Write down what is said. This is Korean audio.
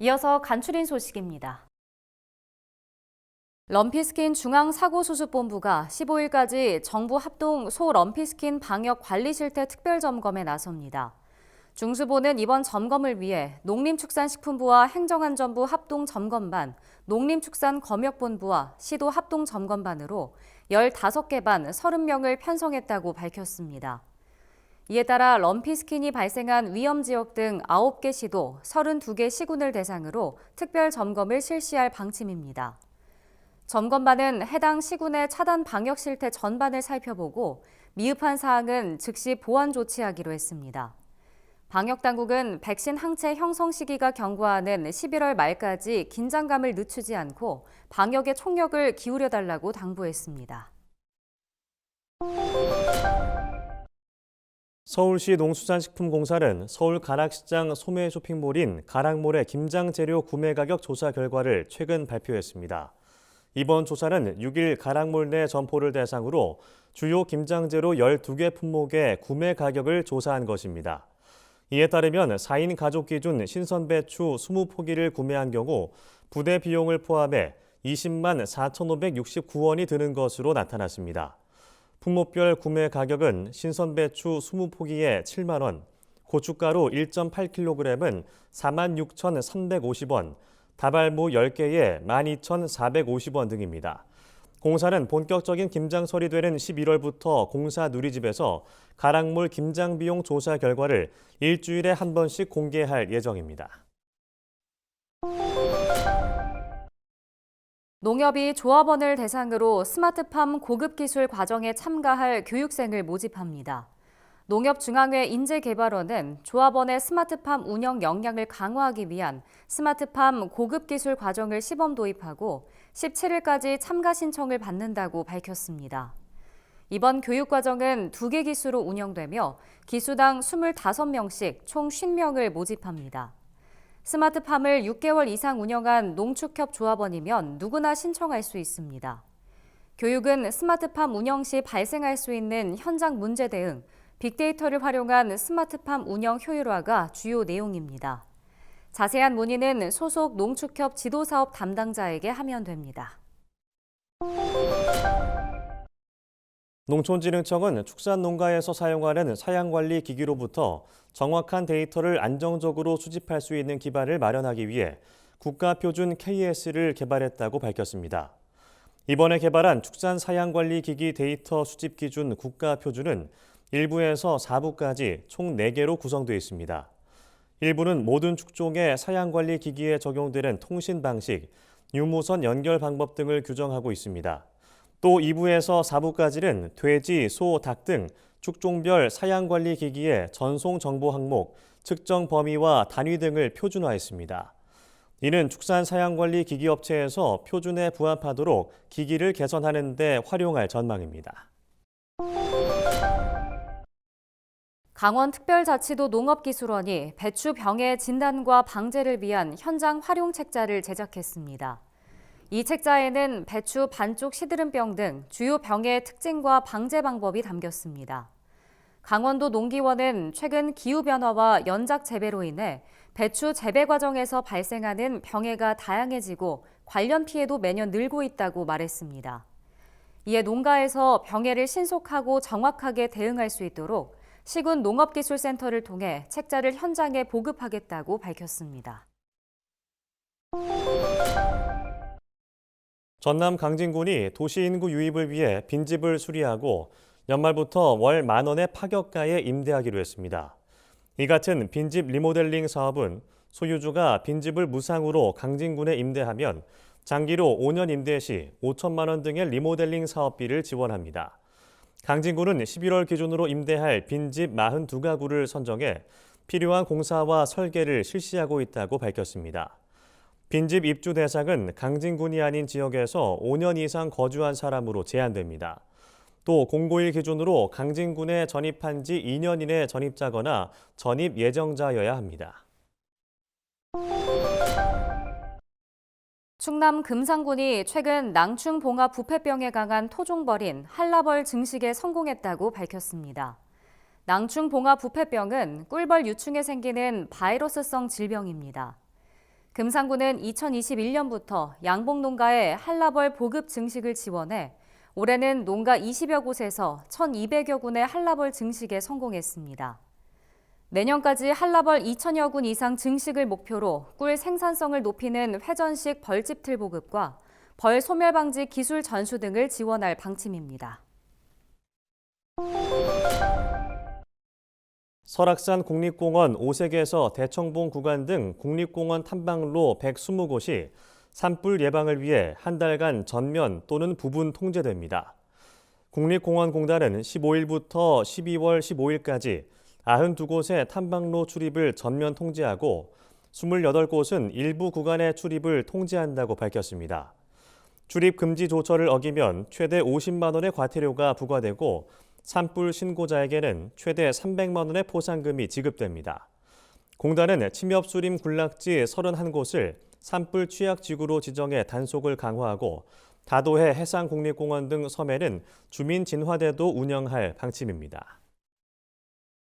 이어서 간추린 소식입니다. 럼피스킨 중앙사고수습본부가 15일까지 정부 합동 소럼피스킨 방역 관리 실태 특별점검에 나섭니다. 중수본은 이번 점검을 위해 농림축산식품부와 행정안전부 합동점검반, 농림축산검역본부와 시도 합동점검반으로 15개 반 30명을 편성했다고 밝혔습니다. 이에 따라 럼피스킨이 발생한 위험지역 등 9개 시도 32개 시군을 대상으로 특별 점검을 실시할 방침입니다. 점검반은 해당 시군의 차단 방역 실태 전반을 살펴보고 미흡한 사항은 즉시 보완 조치하기로 했습니다. 방역당국은 백신 항체 형성 시기가 경과하는 11월 말까지 긴장감을 늦추지 않고 방역에 총력을 기울여달라고 당부했습니다. 서울시 농수산식품공사는 서울 가락시장 소매 쇼핑몰인 가락몰의 김장 재료 구매 가격 조사 결과를 최근 발표했습니다. 이번 조사는 6일 가락몰 내 점포를 대상으로 주요 김장 재료 12개 품목의 구매 가격을 조사한 것입니다. 이에 따르면 4인 가족 기준 신선 배추 20포기를 구매한 경우 부대 비용을 포함해 20만 4,569원이 드는 것으로 나타났습니다. 품목별 구매 가격은 신선 배추 20포기에 7만 원, 고춧가루 1.8kg은 46,350원, 다발무 10개에 12,450원 등입니다. 공사는 본격적인 김장철이 되는 11월부터 공사 누리집에서 가락몰 김장 비용 조사 결과를 일주일에 한 번씩 공개할 예정입니다. 농협이 조합원을 대상으로 스마트팜 고급기술 과정에 참가할 교육생을 모집합니다. 농협중앙회 인재개발원은 조합원의 스마트팜 운영 역량을 강화하기 위한 스마트팜 고급기술 과정을 시범 도입하고 17일까지 참가 신청을 받는다고 밝혔습니다. 이번 교육과정은 2개 기수로 운영되며 기수당 25명씩 총 50명을 모집합니다. 스마트팜을 6개월 이상 운영한 농축협 조합원이면 누구나 신청할 수 있습니다. 교육은 스마트팜 운영 시 발생할 수 있는 현장 문제 대응, 빅데이터를 활용한 스마트팜 운영 효율화가 주요 내용입니다. 자세한 문의는 소속 농축협 지도사업 담당자에게 하면 됩니다. 농촌진흥청은 축산농가에서 사용하는 사양관리 기기로부터 정확한 데이터를 안정적으로 수집할 수 있는 기반을 마련하기 위해 국가표준 KS를 개발했다고 밝혔습니다. 이번에 개발한 축산 사양관리 기기 데이터 수집 기준 국가표준은 1부에서 4부까지 총 4개로 구성되어 있습니다. 1부는 모든 축종의 사양관리 기기에 적용되는 통신 방식, 유무선 연결 방법 등을 규정하고 있습니다. 또 2부에서 4부까지는 돼지, 소, 닭 등 축종별 사양관리 기기의 전송 정보 항목, 측정 범위와 단위 등을 표준화했습니다. 이는 축산 사양관리 기기 업체에서 표준에 부합하도록 기기를 개선하는 데 활용할 전망입니다. 강원특별자치도 농업기술원이 배추 병해 진단과 방제를 위한 현장 활용 책자를 제작했습니다. 이 책자에는 배추 반쪽 시드름병 등 주요 병의 특징과 방제 방법이 담겼습니다. 강원도 농기원은 최근 기후변화와 연작 재배로 인해 배추 재배 과정에서 발생하는 병해가 다양해지고 관련 피해도 매년 늘고 있다고 말했습니다. 이에 농가에서 병해를 신속하고 정확하게 대응할 수 있도록 시군 농업기술센터를 통해 책자를 현장에 보급하겠다고 밝혔습니다. 전남 강진군이 도시 인구 유입을 위해 빈집을 수리하고 연말부터 월 10,000원의 파격가에 임대하기로 했습니다. 이 같은 빈집 리모델링 사업은 소유주가 빈집을 무상으로 강진군에 임대하면 장기로 5년 임대 시 5천만 원 등의 리모델링 사업비를 지원합니다. 강진군은 11월 기준으로 임대할 빈집 42가구를 선정해 필요한 공사와 설계를 실시하고 있다고 밝혔습니다. 빈집 입주 대상은 강진군이 아닌 지역에서 5년 이상 거주한 사람으로 제한됩니다. 또 공고일 기준으로 강진군에 전입한 지 2년 이내 전입자거나 전입 예정자여야 합니다. 충남 금산군이 최근 낭충 봉합 부패병에 강한 토종벌인 한라벌 증식에 성공했다고 밝혔습니다. 낭충 봉합 부패병은 꿀벌 유충에 생기는 바이러스성 질병입니다. 금산구는 2021년부터 양봉 농가에 한라벌 보급 증식을 지원해 올해는 농가 20여 곳에서 1,200여 군의 한라벌 증식에 성공했습니다. 내년까지 한라벌 2,000여 군 이상 증식을 목표로 꿀 생산성을 높이는 회전식 벌집틀 보급과 벌 소멸 방지 기술 전수 등을 지원할 방침입니다. 설악산 국립공원 오색에서 대청봉 구간 등 국립공원 탐방로 120곳이 산불 예방을 위해 한 달간 전면 또는 부분 통제됩니다. 국립공원공단은 15일부터 12월 15일까지 92곳의 탐방로 출입을 전면 통제하고 28곳은 일부 구간의 출입을 통제한다고 밝혔습니다. 출입 금지 조처를 어기면 최대 50만 원의 과태료가 부과되고 산불 신고자에게는 최대 300만 원의 포상금이 지급됩니다. 공단은 침엽수림 군락지 31곳을 산불 취약지구로 지정해 단속을 강화하고 다도해 해상국립공원 등 섬에는 주민 진화대도 운영할 방침입니다.